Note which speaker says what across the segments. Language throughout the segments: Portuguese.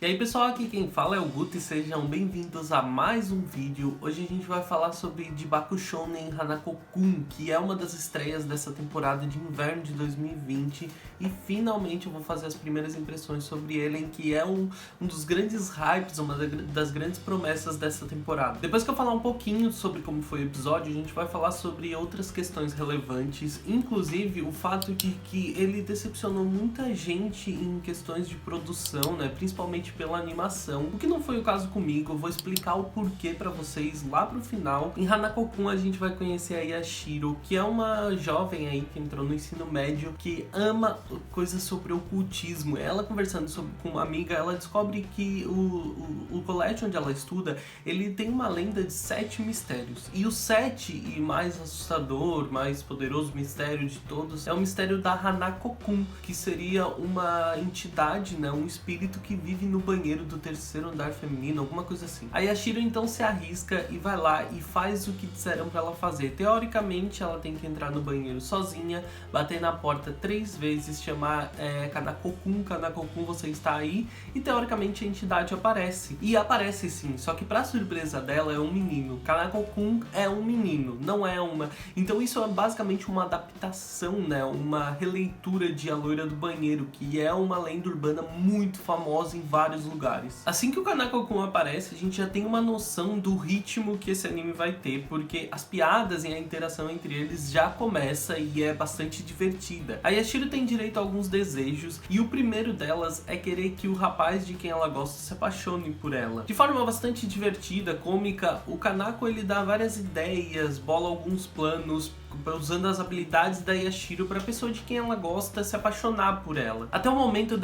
Speaker 1: E aí pessoal, aqui quem fala é o Guto e sejam bem-vindos a mais um vídeo. Hoje a gente vai falar sobre Jibaku Shounen Hanako-kun, que é uma das estreias dessa temporada de inverno de 2020 e finalmente eu vou fazer as primeiras impressões sobre ele, que é um dos grandes hypes, uma das grandes promessas dessa temporada. Depois que eu falar um pouquinho sobre como foi o episódio, a gente vai falar sobre outras questões relevantes, inclusive o fato de que ele decepcionou muita gente em questões de produção, né, principalmente pela animação, o que não foi o caso comigo. Eu vou explicar o porquê pra vocês lá pro final. Em Hanako-kun a gente vai conhecer a Yashiro, que é uma jovem aí que entrou no ensino médio, que ama coisas sobre ocultismo. Ela conversando com uma amiga, ela descobre que o colégio onde ela estuda, ele tem uma lenda de 7 mistérios. E o 7 e mais assustador, mais poderoso mistério de todos é o mistério da Hanako-kun, que seria uma entidade, né, um espírito que vive no banheiro do terceiro andar feminino, alguma coisa assim. A Yashiro então se arrisca e vai lá e faz o que disseram pra ela fazer. Teoricamente ela tem que entrar no banheiro sozinha, bater na porta 3 vezes, chamar Kanako-kun, Kanako-kun, você está aí, e teoricamente a entidade aparece. E aparece sim, só que pra surpresa dela é um menino. Kanako-kun é um menino, não é uma... Então isso é basicamente uma adaptação, né, uma releitura de A Loira do Banheiro, que é uma lenda urbana muito famosa em vários lugares. Assim que o Kanako-kun aparece, a gente já tem uma noção do ritmo que esse anime vai ter, porque as piadas e a interação entre eles já começa e é bastante divertida. A Yashiro tem direito a alguns desejos, e o primeiro delas é querer que o rapaz de quem ela gosta se apaixone por ela. De forma bastante divertida, cômica, o Kanako ele dá várias ideias, bola alguns planos, usando as habilidades da Yashiro para a pessoa de quem ela gosta se apaixonar por ela. Até o momento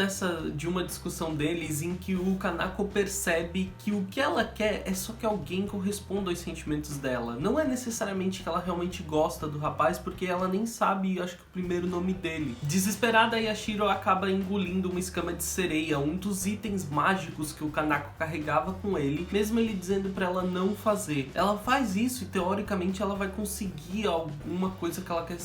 Speaker 1: de uma discussão deles em que o Kanako percebe que o que ela quer é só que alguém corresponda aos sentimentos dela. Não é necessariamente que ela realmente gosta do rapaz, porque ela nem sabe, acho que o primeiro nome dele. Desesperada, a Yashiro acaba engolindo uma escama de sereia, um dos itens mágicos que o Kanako carregava com ele, mesmo ele dizendo para ela não fazer. Ela faz isso e teoricamente ela vai conseguir alguma coisa que ela quer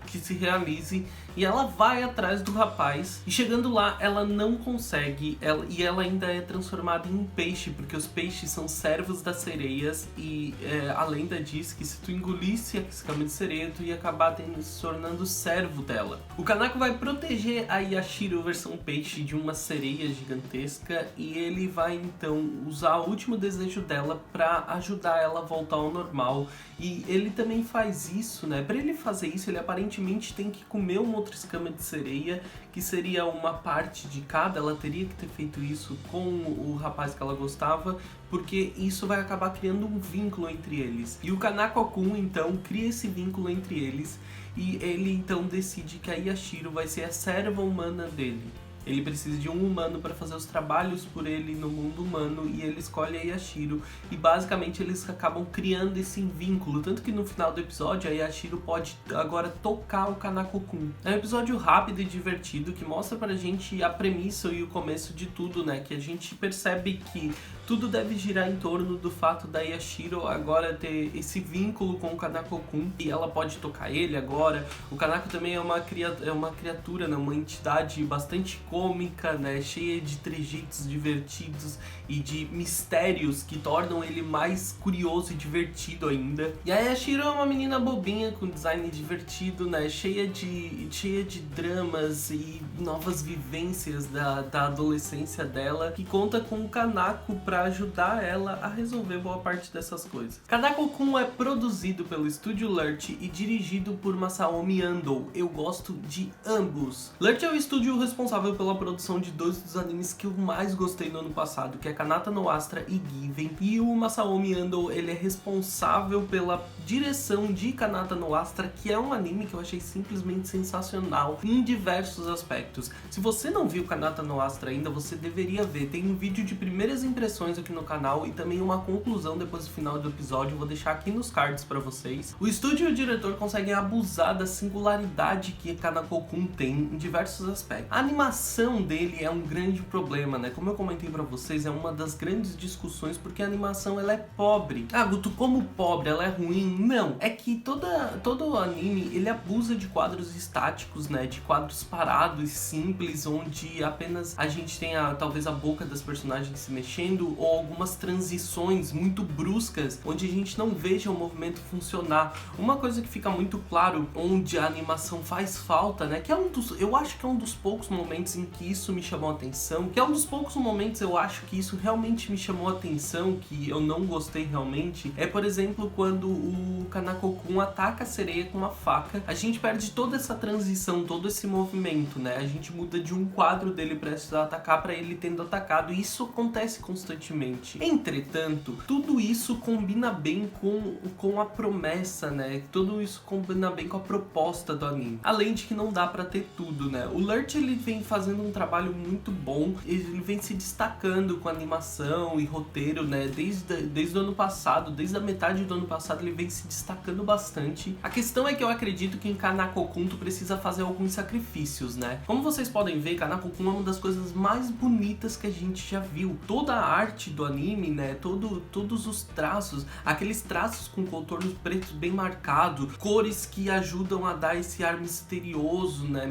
Speaker 1: que se realize, e ela vai atrás do rapaz, e chegando lá ela não consegue, e ela ainda é transformada em um peixe, porque os peixes são servos das sereias, e a lenda diz que se tu engolisse a escama de sereia, tu ia acabar se tornando servo dela. O Kanako vai proteger a Yashiro versão peixe de uma sereia gigantesca, e ele vai então usar o último desejo dela pra ajudar ela a voltar ao normal, e ele também faz isso, né? Pra ele fazer isso, ele aparentemente tem que comer uma outra escama de sereia, que seria uma parte de cada. Ela teria que ter feito isso com o rapaz que ela gostava, porque isso vai acabar criando um vínculo entre eles. E o Kanako-kun então cria esse vínculo entre eles, e ele então decide que a Yashiro vai ser a serva humana dele. Ele precisa de um humano para fazer os trabalhos por ele no mundo humano, e ele escolhe a Yashiro, e basicamente eles acabam criando esse vínculo, tanto que no final do episódio a Yashiro pode agora tocar o Kanako-kun. É um episódio rápido e divertido que mostra pra gente a premissa e o começo de tudo, né, que a gente percebe que tudo deve girar em torno do fato da Yashiro agora ter esse vínculo com o Kanako-kun, e ela pode tocar ele agora. O Kanako também é uma criatura, né, uma entidade bastante cômica, né, cheia de trejeitos divertidos e de mistérios que tornam ele mais curioso e divertido ainda. E a Yashiro é uma menina bobinha com design divertido, né, cheia de dramas e novas vivências da adolescência dela, que conta com o Kanako para ajudar ela a resolver boa parte dessas coisas. Kanako-kun é produzido pelo estúdio Lurt e dirigido por Masaomi Ando. Eu gosto de ambos. Lurt é o estúdio responsável pela produção de 2 dos animes que eu mais gostei no ano passado, que é Kanata no Astra e Given, e o Masaomi Ando, ele é responsável pela direção de Kanata no Astra, que é um anime que eu achei simplesmente sensacional em diversos aspectos. Se você não viu Kanata no Astra ainda, você deveria ver. Tem um vídeo de primeiras impressões aqui no canal e também uma conclusão depois do final do episódio, eu vou deixar aqui nos cards pra vocês. O estúdio e o diretor conseguem abusar da singularidade que Kanako-kun tem em diversos aspectos. A animação animação dele é um grande problema, né? Como eu comentei pra vocês, é uma das grandes discussões porque a animação ela é pobre. Ah, Guto, como pobre? Ela é ruim? Não, é que todo anime, ele abusa de quadros estáticos, né? De quadros parados, simples, onde apenas a gente tem talvez a boca das personagens se mexendo ou algumas transições muito bruscas, onde a gente não veja o movimento funcionar. Uma coisa que fica muito claro onde a animação faz falta, né? Que é eu acho que é um dos poucos momentos em que isso me chamou a atenção, que é um dos poucos momentos eu acho que isso realmente me chamou a atenção, que eu não gostei realmente, é por exemplo quando o Kanako-kun ataca a sereia com uma faca. A gente perde toda essa transição, todo esse movimento, né? A gente muda de um quadro dele prestes a atacar para ele tendo atacado, e isso acontece constantemente. Entretanto, tudo isso combina bem com a promessa, né? Tudo isso combina bem com a proposta do anime. Além de que não dá pra ter tudo, né? O Lurt, ele vem fazendo um trabalho muito bom, ele vem se destacando com animação e roteiro, né? Desde o ano passado, desde a metade do ano passado, ele vem se destacando bastante. A questão é que eu acredito que em Kanako-kun tu precisa fazer alguns sacrifícios, né? Como vocês podem ver, Kanako-kun é uma das coisas mais bonitas que a gente já viu. Toda a arte do anime, né? Todos os traços, aqueles traços com contornos pretos bem marcados, cores que ajudam a dar esse ar misterioso, né?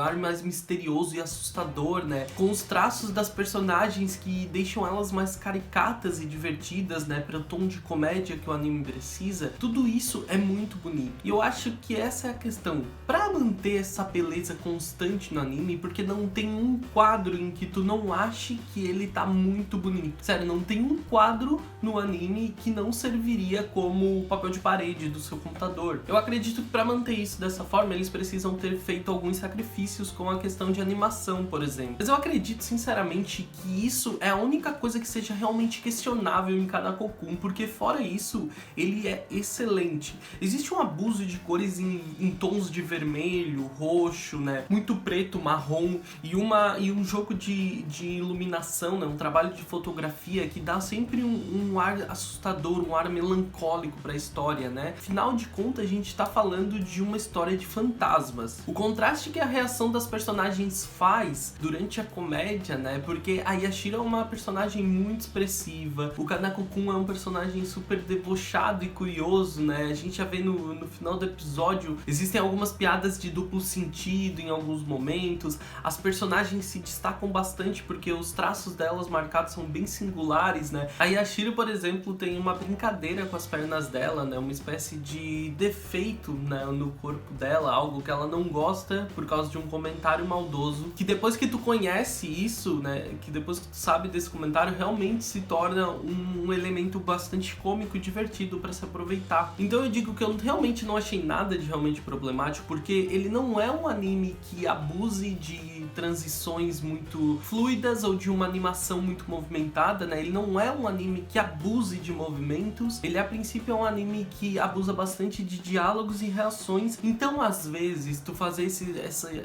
Speaker 1: Ar mais misterioso e assustador, né? Com os traços das personagens que deixam elas mais caricatas e divertidas, né? Para o tom de comédia que o anime precisa. Tudo isso é muito bonito. E eu acho que essa é a questão. Para manter essa beleza constante no anime, porque não tem um quadro em que tu não ache que ele tá muito bonito. Sério, não tem um quadro no anime que não serviria como papel de parede do seu computador. Eu acredito que para manter isso dessa forma, eles precisam ter feito alguns sacrifícios com a questão de animação, por exemplo. Mas eu acredito sinceramente que isso é a única coisa que seja realmente questionável em Kanako-kun, porque fora isso, ele é excelente. Existe um abuso de cores em tons de vermelho, roxo, né? Muito preto, marrom e um jogo de iluminação, né? Um trabalho de fotografia que dá sempre um ar assustador, um ar melancólico para a história, né? Afinal de contas, a gente tá falando de uma história de fantasmas. O contraste que a reação das personagens faz durante a comédia, né? Porque a Yashiro é uma personagem muito expressiva, o Kanako-kun é um personagem super debochado e curioso, né? A gente já vê no final do episódio, existem algumas piadas de duplo sentido em alguns momentos, as personagens se destacam bastante porque os traços delas marcados são bem singulares, né? A Yashiro, por exemplo, tem uma brincadeira com as pernas dela, né? Uma espécie de defeito, né, no corpo dela, algo que ela não gosta por causa de um comentário maldoso, que depois que tu conhece isso, né, que depois que tu sabe desse comentário, realmente se torna um elemento bastante cômico e divertido para se aproveitar. Então eu digo que eu realmente não achei nada de realmente problemático, porque ele não é um anime que abuse de transições muito fluidas ou de uma animação muito movimentada, né? Ele não é um anime que abuse de movimentos, ele a princípio é um anime que abusa bastante de diálogos e reações. Então às vezes tu fazer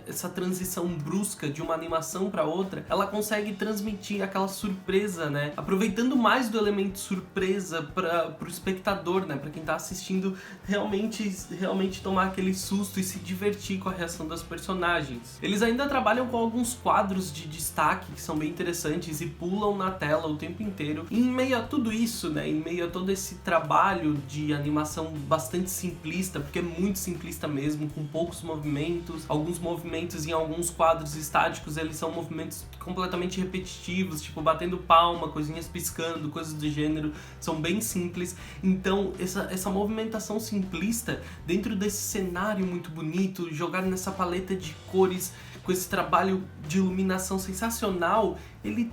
Speaker 1: essa transição brusca de uma animação para outra, ela consegue transmitir aquela surpresa, né? Aproveitando mais do elemento surpresa para o espectador, né? Para quem tá assistindo realmente tomar aquele susto e se divertir com a reação das personagens. Eles ainda trabalham com alguns quadros de destaque que são bem interessantes e pulam na tela o tempo inteiro. E em meio a tudo isso, né? Em meio a todo esse trabalho de animação bastante simplista, porque é muito simplista mesmo, com poucos movimentos, alguns movimentos em alguns quadros estáticos, eles são movimentos completamente repetitivos, tipo batendo palma, coisinhas piscando, coisas do gênero, são bem simples. Então essa movimentação simplista dentro desse cenário muito bonito, jogado nessa paleta de cores, com esse trabalho de iluminação sensacional, ele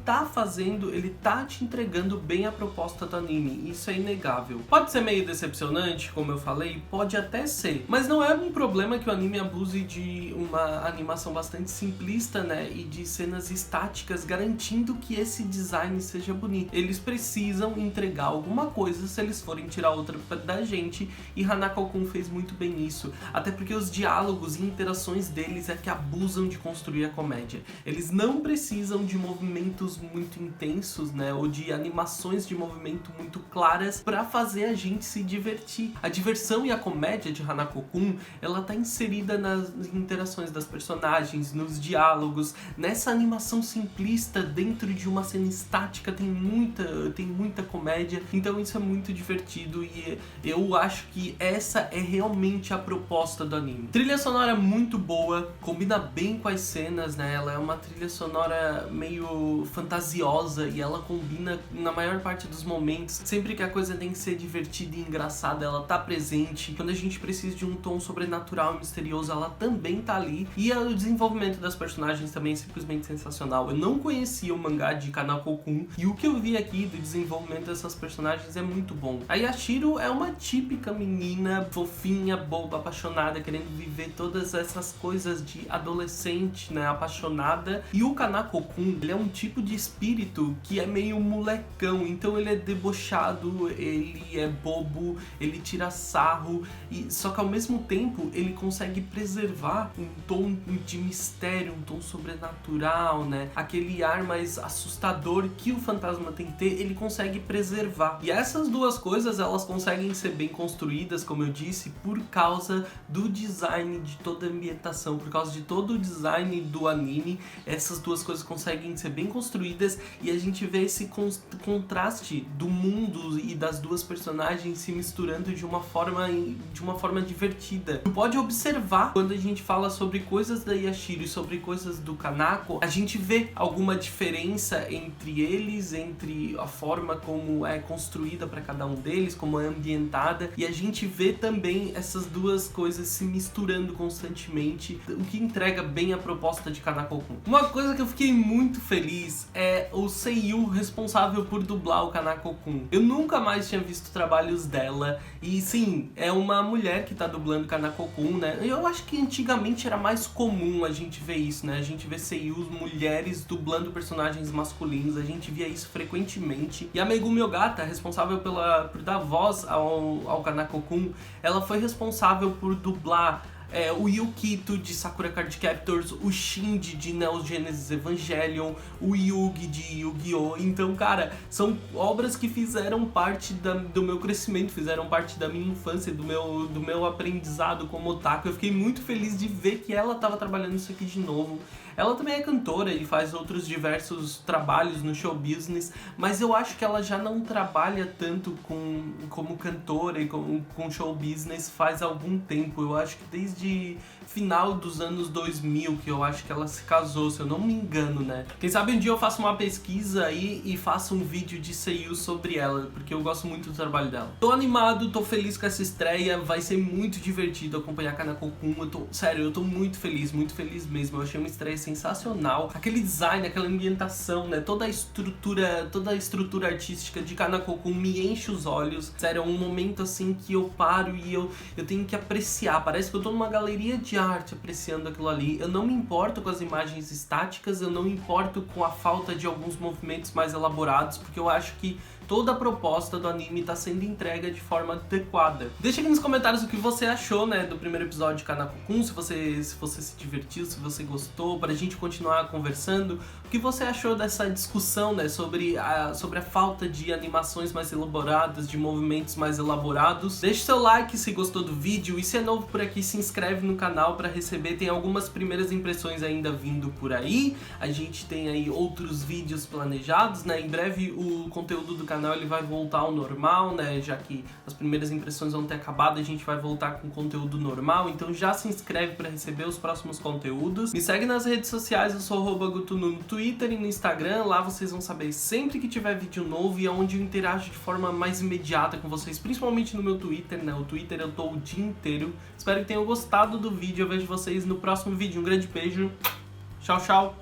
Speaker 1: tá te entregando bem a proposta do anime, isso é inegável. Pode ser meio decepcionante, como eu falei, pode até ser, mas não é um problema que o anime abuse de uma animação bastante simplista, né, e de cenas estáticas, garantindo que esse design seja bonito. Eles precisam entregar alguma coisa se eles forem tirar outra da gente, e Hanako-kun fez muito bem isso, até porque os diálogos e interações deles é que abusam de construir a comédia. Eles não precisam de movimento movimentos muito intensos, né, ou de animações de movimento muito claras pra fazer a gente se divertir. A diversão e a comédia de Hanako-kun, ela tá inserida nas interações das personagens, nos diálogos, nessa animação simplista dentro de uma cena estática tem muita comédia, então isso é muito divertido e eu acho que essa é realmente a proposta do anime. Trilha sonora muito boa, combina bem com as cenas, né? Ela é uma trilha sonora meio fantasiosa e ela combina na maior parte dos momentos. Sempre que a coisa tem que ser divertida e engraçada, ela tá presente. Quando a gente precisa de um tom sobrenatural e misterioso, ela também tá ali. E o desenvolvimento das personagens também é simplesmente sensacional. Eu não conhecia o mangá de Hanako-kun e o que eu vi aqui do desenvolvimento dessas personagens é muito bom. A Yashiro é uma típica menina fofinha, boba, apaixonada, querendo viver todas essas coisas de adolescente, né, apaixonada. E o Hanako-kun, ele é um tipo de espírito que é meio molecão, então ele é debochado, ele é bobo, ele tira sarro, e só que ao mesmo tempo ele consegue preservar um tom de mistério, um tom sobrenatural, né, aquele ar mais assustador que o fantasma tem que ter, ele consegue preservar. E essas duas coisas, elas conseguem ser bem construídas, como eu disse, por causa do design de toda a ambientação, por causa de todo o design do anime. Essas duas coisas conseguem ser bem construídas e a gente vê esse contraste do mundo e das duas personagens se misturando de uma forma divertida. Tu pode observar, quando a gente fala sobre coisas da Yashiro e sobre coisas do Kanako, a gente vê alguma diferença entre eles, entre a forma como é construída para cada um deles, como é ambientada, e a gente vê também essas duas coisas se misturando constantemente, o que entrega bem a proposta de Hanako-kun. Uma coisa que eu fiquei muito feliz é o seiyuu responsável por dublar o Hanako-kun. Eu nunca mais tinha visto trabalhos dela, e sim, é uma mulher que tá dublando Hanako-kun, né? Eu acho que antigamente era mais comum a gente ver isso, né? A gente vê seiyus mulheres dublando personagens masculinos, a gente via isso frequentemente. E a Megumi Ogata, responsável por dar voz ao Hanako-kun, ela foi responsável por dublar o Yukito de Sakura Card Captors, o Shinji de Neo Genesis Evangelion, o Yugi de Yu-Gi-Oh! Então, cara, são obras que fizeram parte do meu crescimento, fizeram parte da minha infância, do meu aprendizado como otaku. Eu fiquei muito feliz de ver que ela estava trabalhando isso aqui de novo. Ela também é cantora e faz outros diversos trabalhos no show business, mas eu acho que ela já não trabalha tanto como cantora e com show business faz algum tempo. Eu acho que desde final dos anos 2000 que eu acho que ela se casou, se eu não me engano, né? Quem sabe um dia eu faço uma pesquisa aí e faço um vídeo de seiyuu sobre ela, porque eu gosto muito do trabalho dela. Tô animado, tô feliz com essa estreia, vai ser muito divertido acompanhar Hanako-kun. Sério, eu tô muito feliz mesmo. Eu achei uma estreia sensacional. Aquele design, aquela ambientação, né? Toda a estrutura artística de Hanako-kun me enche os olhos. Sério, é um momento assim que eu paro e eu tenho que apreciar. Parece que eu tô numa galeria de arte apreciando aquilo ali. Eu não me importo com as imagens estáticas, eu não me importo com a falta de alguns movimentos mais elaborados, porque eu acho que toda a proposta do anime está sendo entregue de forma adequada. Deixa aqui nos comentários o que você achou, né, do primeiro episódio de Hanako-kun, se você se divertiu, se você gostou, pra gente continuar conversando. O que você achou dessa discussão, né, sobre a falta de animações mais elaboradas, de movimentos mais elaborados. Deixe seu like se gostou do vídeo e se é novo por aqui, se inscreve no canal para receber. Tem algumas primeiras impressões ainda vindo por aí. A gente tem aí outros vídeos planejados, né, em breve o conteúdo do canal ele vai voltar ao normal, né, já que as primeiras impressões vão ter acabado, a gente vai voltar com conteúdo normal, então já se inscreve para receber os próximos conteúdos. Me segue nas redes sociais, eu sou @gutunu no Twitter e no Instagram, lá vocês vão saber sempre que tiver vídeo novo e é onde eu interajo de forma mais imediata com vocês, principalmente no meu Twitter, né, o Twitter eu tô o dia inteiro. Espero que tenham gostado do vídeo, eu vejo vocês no próximo vídeo, um grande beijo, tchau, tchau!